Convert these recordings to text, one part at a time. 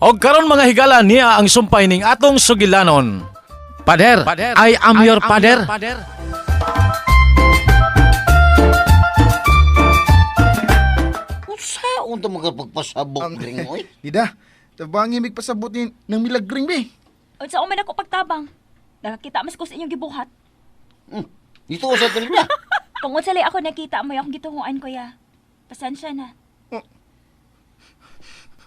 Og karon mga higala niya ang sumpay ning atong sugilanon. Pader, I am your pader. Saan ito magpagpasabok ring, oy? Ida, tabangi mig pasabot ni ng milagring be. Unsa man ako pagtabang? Nakakita mas ko sa inyong gibuhat. Dito ko sa talina. Kung unsa lay ako nakita mo akong gituhuan kuya. Pasensya na.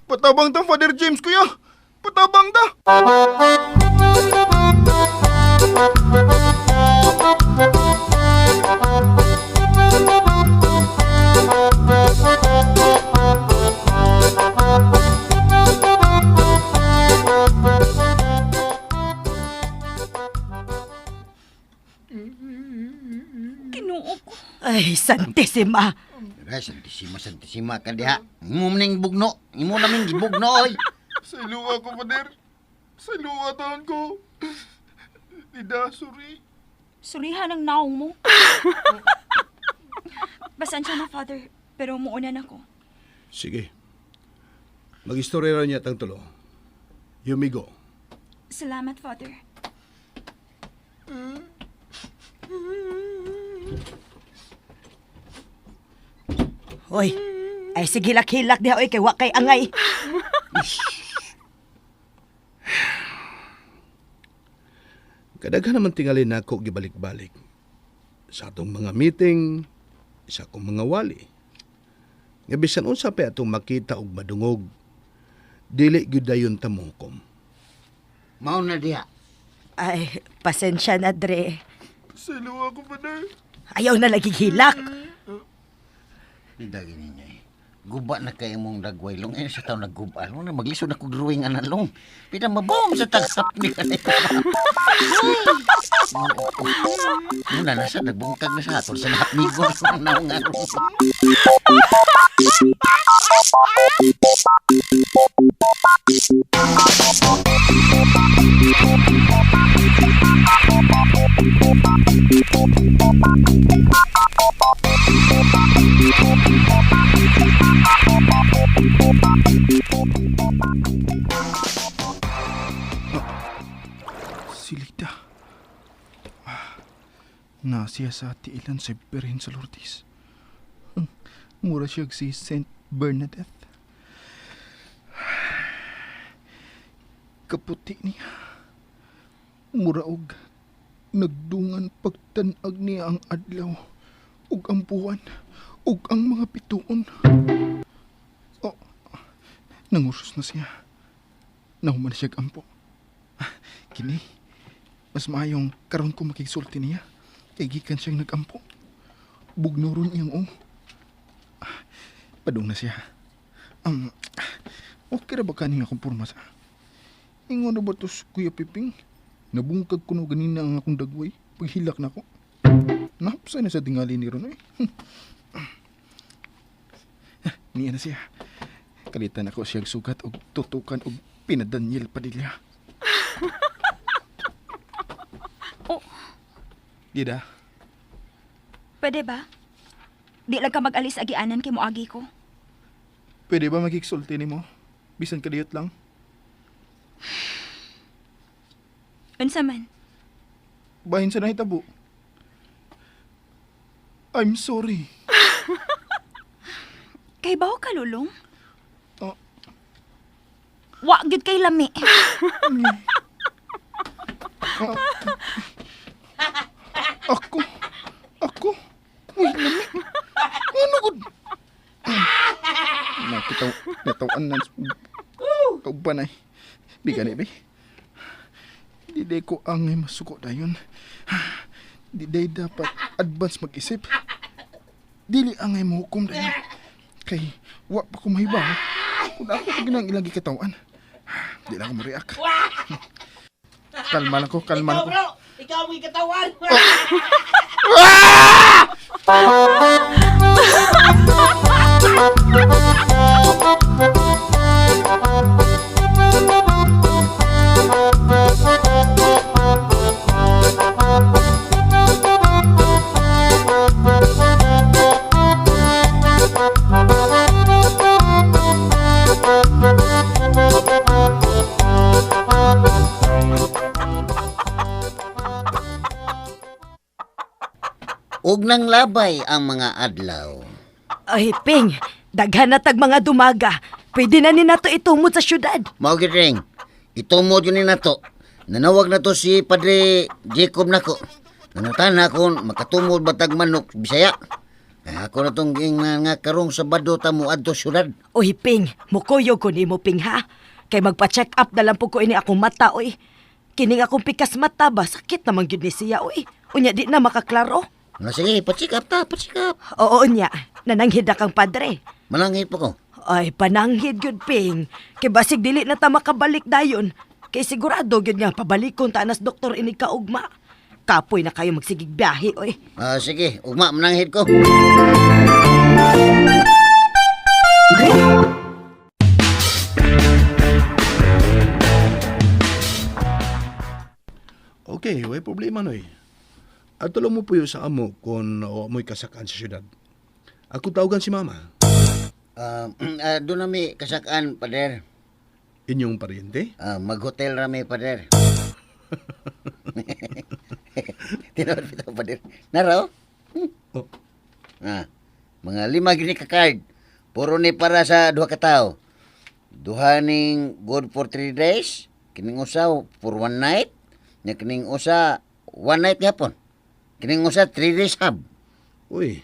Patabang ta, Father James, kuya. Patabang ta. Kinuo ko. Ay, Santissima. Ay, santisima ka diha. Imo maning bugno. Imo namin gibugno, oy. Sa luwa ko, Father. Sa luwa taon ko. Ida, sorry. Surihan ang naong mo. Pasensya na, Father. Pero muuna na ko. Sige. Mag-istorya niya tang tulo. Yumigo. Salamat, Father. Hoy, ay sige hilak-hilak diha oy kay wa kay angay. Kadaghan naman tingali na ako gibalik-balik. Sa atong mga meeting, sa akong mga wali. Nga bisan unsa pa atong makita og madungog, dili gyud dayon tamukom. Mao na diha. Ay, pasensya na dre. Sa luwa ko, Father. Ayaw na lagi hilak. Ida gini niya eh. Guba na kay mong dagwaylong. Eh, sa taon nagguba. Ano na, maglisod na ko drawing analong. Pida mabom sa tagsap ni kanito. Muna na siya, nagbungkag na sa hatol sa lahat migo. Naungan. Silida. Nasiya sa ati ilan sa Berin sa Lourdes. Mura siya si Saint Bernadette. Kaputi niya. Mura og nagdungan pagtanag niya ang adlaw ug ang buwan ug ang mga bituon. Oh, nanguros na siya. Nahuman siya ampo. Kini, mas maayong karon ko makigsulti niya. Kay gikan siyang nagampo. Bugnuron iyang padung na siya. Okay ra ba kaning akong porma sa? Ingon na ba tos, Kuya Piping? Nabungkag ko no ganina ang akong dagway. Paghilak na ko. Napsay na sa tingali ni Ron, eh. Niya na siya. Kalitan ako siyang sugat o tutukan o pinadanyel Padilla. Oh, Dida, pwede ba? Di lang ka mag-alis agianan kay moagi ko. pwede ba magigsulti ni mo? Bisan kadiyot lang. Unsa man? Bahin sa nahitabo. I'm sorry. Kay bawo ka lulong? Oh. Wa gyud kay lami. Ako? Uy, lami. Ano gud? Natawan na. Kauban ay. Bigan ibi. Di ko angay masuko dayon. Di dapat advance mag-isip. Dili angay mahukom dayon. Kay, wa pa ko mahibaw. Kung ako pag ginang ilang gikatawan. Di lang ako mariak. Kalma lang ko. Ikaw, bro! Ikaw ang katawan! ug nang labay ang mga adlaw. Ay, Ping, daghan na tag mga dumaga. Pwede na ni nato itumod sa syudad. Mao gid ring. Itumod yun ni nato. Nanawag na to si Padre Jacob nako. Nangutan na kung makatumod batag manok Bisaya. Ako na tong nga karong Sabado ta mo adto syudad. Oy, Ping, mukuyo ko nimo, Ping, ha? Kay magpa-check up na lang po ko ini akong mata, oy. Kining akong pikas mata ba? Sakit naman yun ni siya, oy. Unya, di na makaklaro. Nga sige, patsikap ta, patsikap. Oo, unya. Nananghid na kang padre. Manangit pa ko. Ay, pananghid yun, Ping. Kay basig dili na ta makabalik dayon. Kay sigurado yun nga, pabalikon ta nas doktor ini kaugma. Kapoy na kayo magsigig biyahe, oy. Sige, ugma, manangit ko. Okay, way problema noy. At tulong mo puyo sa amo kung mo'y kasakaan sa syudad. Ako tawagan si mama. Doon nami kasakaan, Pader. Inyong pariente? Mag-hotel rami, Pader. Tinawad bitaw, Pader. Naraw? Oh, Mga 5 gini ka card. Puro ni para sa 2 ka tao. Duha ning good for 3 days. Kining usa for 1 night. Nya kining usa 1 night gyapon. Kining usa 3 days hab. uy.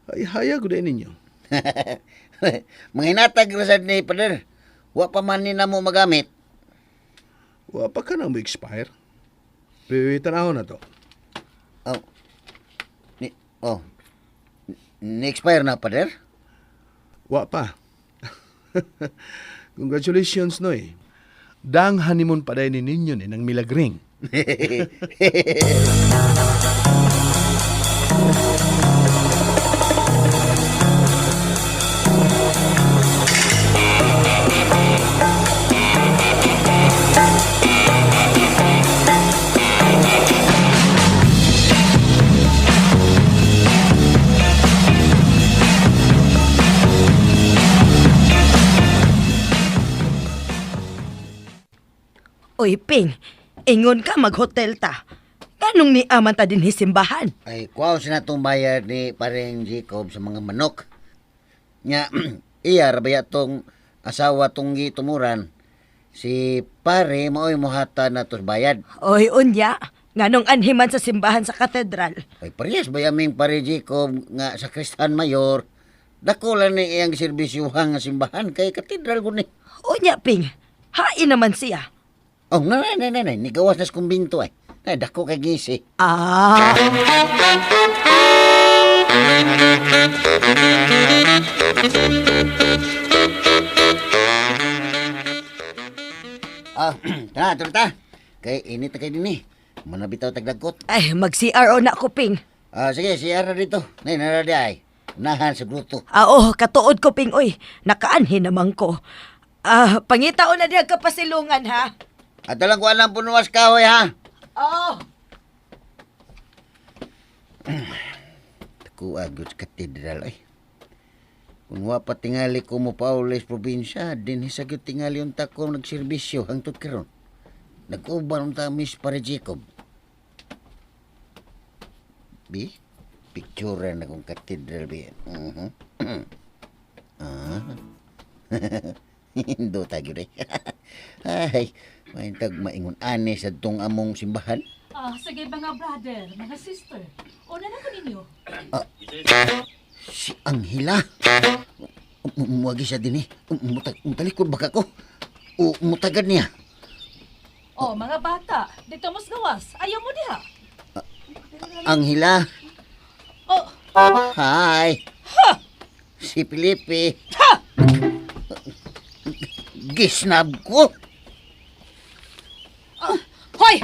Ay, hayag ko din ninyo. Mga hinatag rasad ni Pader. Wa pa man ni namo magamit. Wa pa ka na mo expire. Pero tanaw na to. Ni-expire na, Pader? Wa pa. Congratulations, Noy. Dang honeymoon pa dahil ninyo ni ng milagring. Oy, Ping, ingon ka mag-hotel ta. Kanong ni aman ta din hisimbahan? Ay, kuwaw siya itong bayad ni Pareng Jacob sa mga manok. Nya, iya, rabaya tong asawa tong gitumuran. Si pare, mao'y muhata na tos bayad. Oy, unya, nganong anhiman sa simbahan sa katedral. Ay, parehas ba yaming pare Jacob nga sa Kristan Mayor? Dako lang ni iyang serbisyuhang nga simbahan kay katedral ko ni. Unya, Ping, hain naman siya. Oh, nanay, nigawas na sa kumbinto ay. Ay, dako kay gisi. Ah, Tara, ta. Kay init na kay din eh. Manabitaw tagdagkot. ay, mag-CRO na ko, Ping. Sige, si Ara dito. Nay, naradi ay. Unahan sa gruto. Oo, katuod ko, Ping, oy. Nakaanhin naman ko. Pangitaon na diya kapasilungan, ha? At lang ko alam punuwas kahoy, ha? Oo. Ako agos katedral ay. Kung pa tingali ko mo paulis probinsya, din hisagyot tingali yung tako nagserbisyo hangtod karon. Nag-uban ta Miss Pare Jacob. Bi, picture na kong katedral bi. Hindo tayo rin. Ay, may maingon ani sa tong among simbahan. Sige mga brother, mga sister. Una na ko ninyo. Si Anghela. Muwagi siya din eh. Mutalikod baka ko. O mutagad niya. Mga bata, dito mas gawas. Ayaw mo diha. Anghela. Oh, Hi. Si Felipe. Gisnab ko. hoy!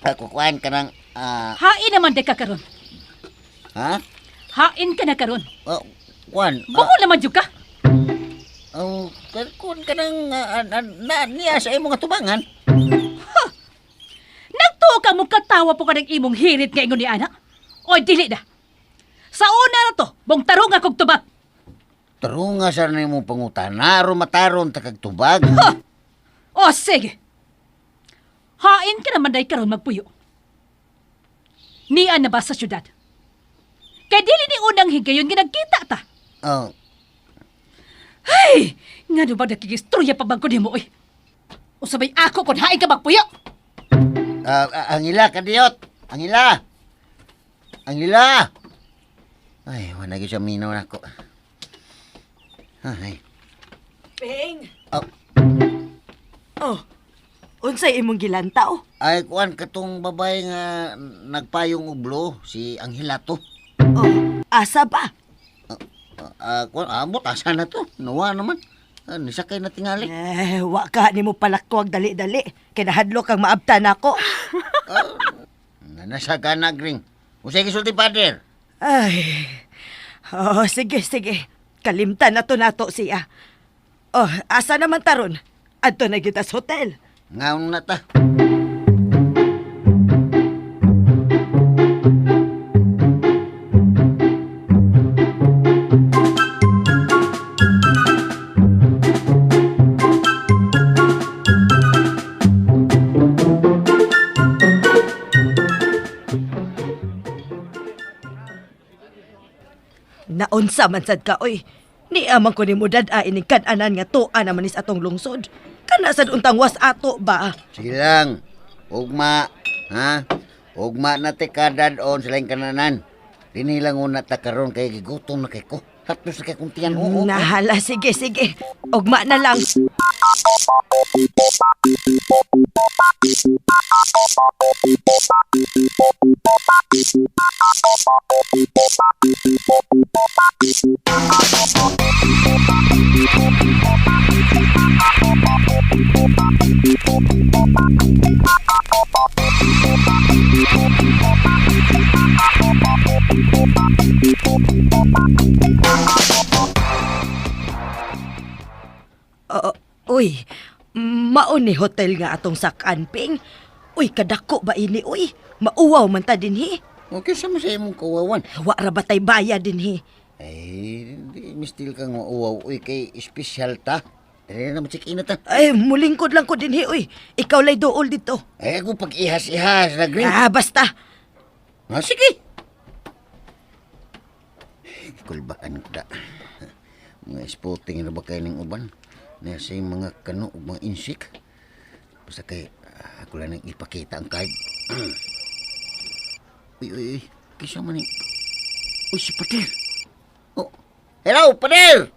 Ako kuhaan ka ng... Hain naman de ka karon. ha? Hain ka na karon. Kuhaan. Bungo naman jud ka. Kuhaan ka ng... niya sa imong tubangan. Nagtuo ka mo katawa po ka ng imong hirit nga ingon ni ana. Oy, dili na. Sa una na to, bong tarong akong tubak. Tarunga sa na imong pangutan. Naro mataron takagtubag. O, sige. Hain ka naman day karon magpuyo. Niya na ba sa syudad? Kay dili ni unang higayon nga nagkita ta. Oh, Ay! Nga ba nakigistorya pa bang ko ni mo, oy? Usabay ako kung hain ka magpuyo! Angila, kadiyot! Angila! Angila! Ay, wala gyud siya minaw na ako. Ay. Ping! Oh, Oh, unsay imong gilantaw? ay, kuan katong babae nga nagpayong ublo, si Angela to. Oh, asa ba? Kuan, abot, asa na to? Nawa naman. Nisakay na tingali. Wa ka ni mo palakwag dali-dali. Kinahadlo kang maabtan ako. Nasa ganag ring. Usay gisulti, Pader. Ay, sige. Kalimtan na to nato siya. Oh, asa naman taron? Adto na kita sa hotel. Ngaon na ta. Naunsa man sad ka, oy. Ni amang ko ni mo dad-a ining kan-anan nga tuan naman is atong lungsod. Kana sad untang was ato ba? Sige lang. Ugma. Ha? Ugma na te kadadon sila yung kananan. Dinilang una ta karon kay gigutom na kay ko. Hatos na kay kong tiyan. Oo. Nahala, sige. Ugma na lang. Uy, mauni hotel nga atong sakanping. Uy, kadako ba ini, uy? Mauwaw man ta dinhi. Okay, sama sa imong kawawan. Wa ra ba tay baya dinhi? Ay, di mistil kang mauwaw. Uy, kay espesyal ta. Dali na check-in na ta. Ay, mulingkod lang ko dinhi, uy. Ikaw lay dool dito. Ay, ako pag ihas-ihas na green. Basta. Sige. Kulbaan ko da. Mga spotting na ba kayo ng uban? Nasa yung mga kano o mga insik. Basta kay ako lang nang ipakita ang card. Uy. Kisa man eh. Uy, si Pader. Oh. Hello, Pader!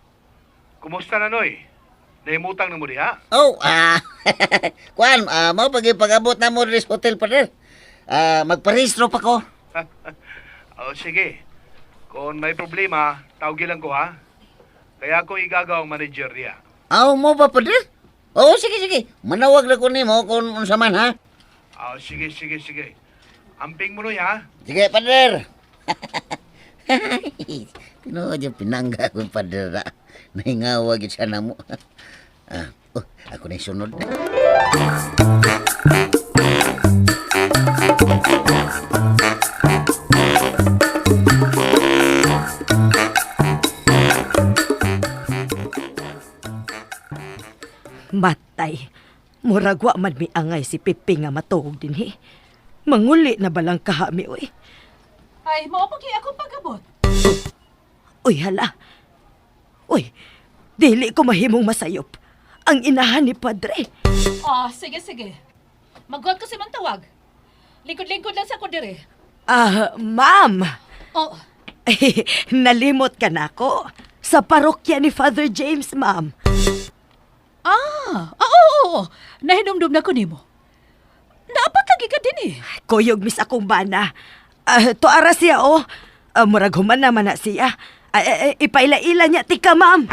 Kumusta na, Noy? Nahimutang na mo diha? Oh, Kuan, mau pag-abot na mo rin sa hotel, Pader. Magparehistro pa ko. Sige. Kung may problema, tawagin lang ko, ha? Kaya ako igagaw ang manager niya. Mo ba, Pader? Oo, sige. Manawag na ko ni mo kung unsa man, ha? Sige. Amping mo, Noy, ha? Sige, Pader. Tinood yung pinangga ko, Pader. Nahingawag yun siya na mo. Ako na yung sunod. Matay. Muragwa man mi angay si Pipi nga matuog dinhi. Manguli na balang kahami, uy. Ay, maupagi ako pagabot. Uy, hala. Uy, dili ko mahimong masayop. Ang inahan ni Padre. Sige. Maghuwag ko si mang tawag. Lingkod-lingkod lang sa ko dire. Ma'am. Oh, Nalimot ka na ako. Sa parokya ni Father James, ma'am. oo. Nahinumdum na ko nimo. Dapat lagi ka din eh. Kuyog mis akong bana. Tuara siya, oh. Murag human naman na siya. Ipaila-ila niya, tika, ma'am.